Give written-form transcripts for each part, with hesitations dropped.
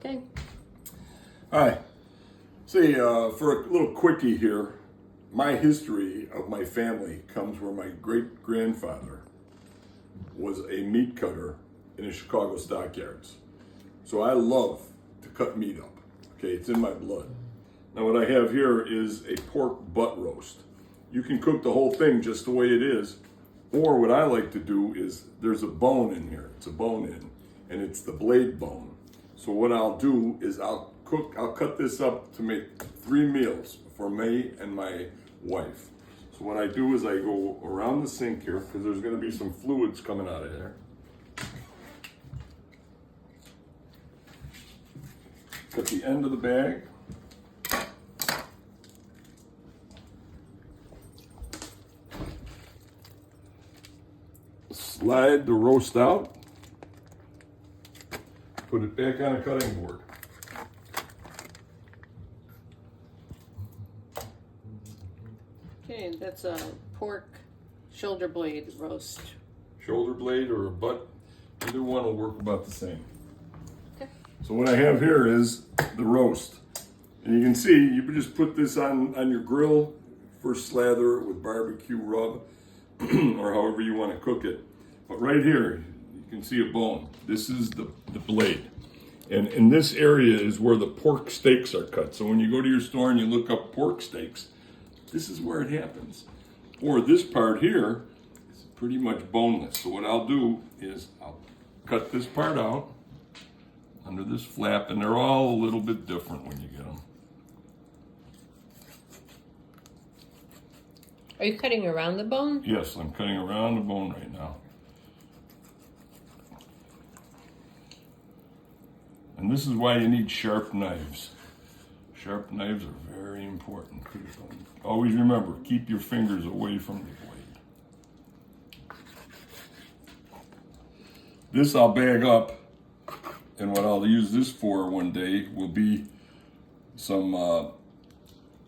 Okay. Hi. See, for a little quickie here, my history of my family comes where my great grandfather was a meat cutter in the Chicago stockyards. So I love to cut meat up. Okay, it's in my blood. Now, what I have here is a pork butt roast. You can cook the whole thing just the way it is, or what I like to do is there's a bone in here. It's a bone in, and it's the blade bone. So what I'll do is I'll cut this up to make 3 meals for me and my wife. So what I do is I go around the sink here because there's going to be some fluids coming out of there. Cut the end of the bag. Slide the roast out. Put it back on a cutting board. Okay, that's a pork shoulder blade roast. Shoulder blade or a butt, either one will work about the same. Okay. So what I have here is the roast. And you can see, you can just put this on your grill, first slather it with barbecue rub, or however you want to cook it. But right here, you can see a bone. This is the blade. And in this area is where the pork steaks are cut. So when you go to your store and you look up pork steaks, this is where it happens. Or this part here is pretty much boneless. So what I'll do is I'll cut this part out under this flap, and they're all a little bit different when you get them. Are you cutting around the bone? Yes, I'm cutting around the bone right now. And this is why you need sharp knives. Sharp knives are very important. Always remember, keep your fingers away from the blade. This I'll bag up, and what I'll use this for one day will be some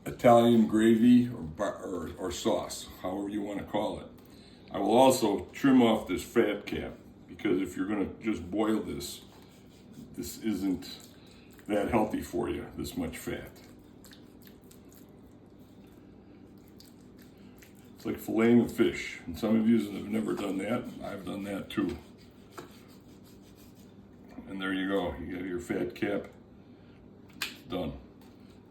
Italian gravy or sauce, however you want to call it. I will also trim off this fat cap, because if you're going to just boil this, this isn't that healthy for you, this much fat. It's like filleting a fish, and some of you have never done that. I've done that too. And there you go, you got your fat cap done.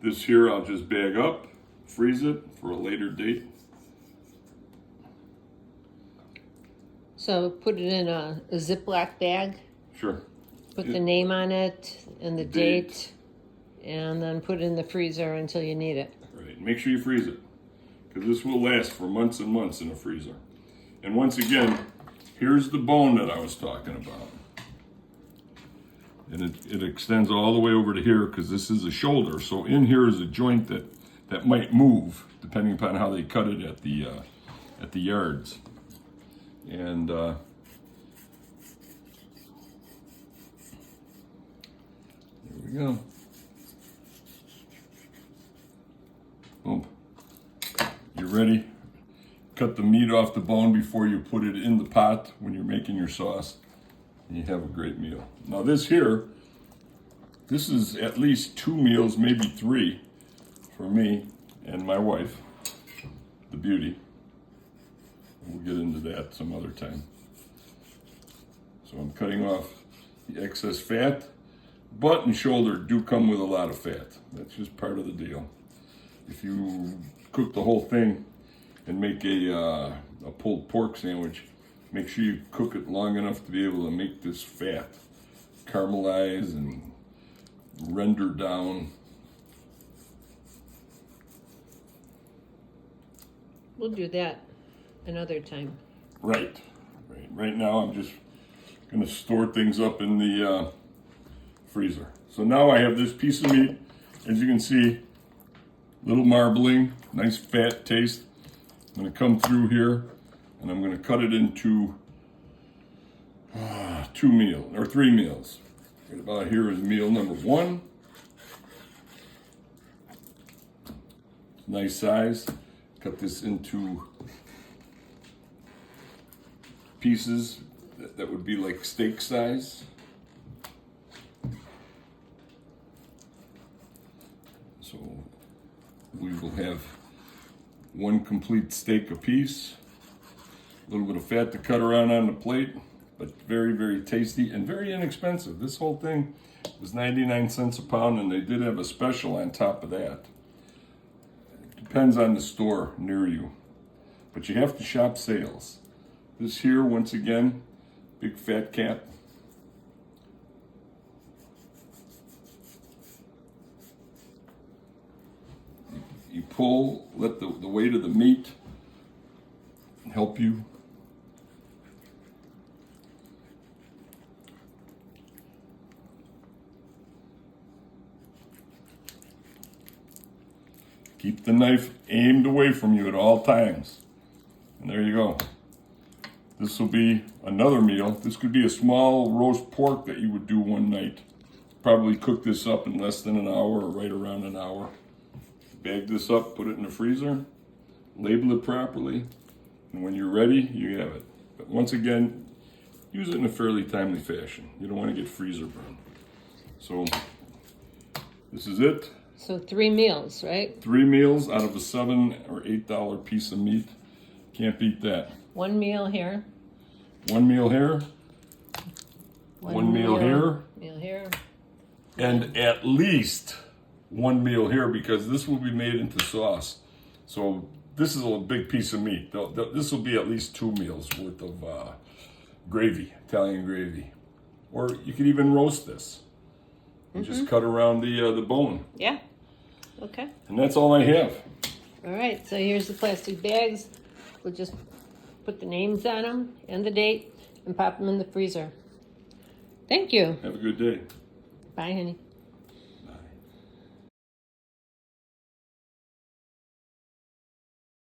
This here I'll just bag up, freeze it for a later date. So put it in a Ziploc bag, Sure. put the name on it and the date, and then put it in the freezer until you need it. Right, make sure you freeze it, because this will last for months and months in a freezer. And once again, here's the bone that I was talking about. And it extends all the way over to here, because this is a shoulder. So in here is a joint that might move, depending upon how they cut it at the yards. And there we go. Boom. You ready? Cut the meat off the bone before you put it in the pot when you're making your sauce, and you have a great meal. Now this here, this is at least 2 meals, maybe 3, for me and my wife, the beauty. We'll get into that some other time. So I'm cutting off the excess fat. Butt and shoulder do come with a lot of fat. That's just part of the deal. If you cook the whole thing and make a pulled pork sandwich, make sure you cook it long enough to be able to make this fat caramelize and render down. We'll do that another time. Right. Right now I'm just going to store things up in the freezer. So now I have this piece of meat. As you can see, little marbling, nice fat taste. I'm going to come through here, and I'm going to cut it into 2 meals, or 3 meals. Right about here is meal number 1. Nice size. Cut this into pieces that would be like steak size. So we will have one complete steak apiece. A little bit of fat to cut around on the plate, but very, very tasty and very inexpensive. This whole thing was 99 cents a pound, and they did have a special on top of that. Depends on the store near you, but you have to shop sales. This here, once again, big fat cap. You pull, let the weight of the meat help you. Keep the knife aimed away from you at all times. And there you go. This will be another meal. This could be a small roast pork that you would do one night. Probably cook this up in less than an hour or right around an hour. Bag this up, put it in the freezer, label it properly, and when you're ready, you have it. But once again, use it in a fairly timely fashion. You don't want to get freezer burn. So this is it. So 3 meals, right? 3 meals out of a $7 or $8 piece of meat. Can't beat that. 1 meal here. 1 meal here. 1 meal here. Meal here. And at least 1 meal here, because this will be made into sauce. So this is a big piece of meat. This will be at least 2 meals worth of gravy, Italian gravy. Or you could even roast this and just cut around the bone. Yeah. Okay. And that's all I have. All right. So here's the plastic bags. We'll just put the names on them and the date and pop them in the freezer. Thank you. Have a good day. Bye, honey.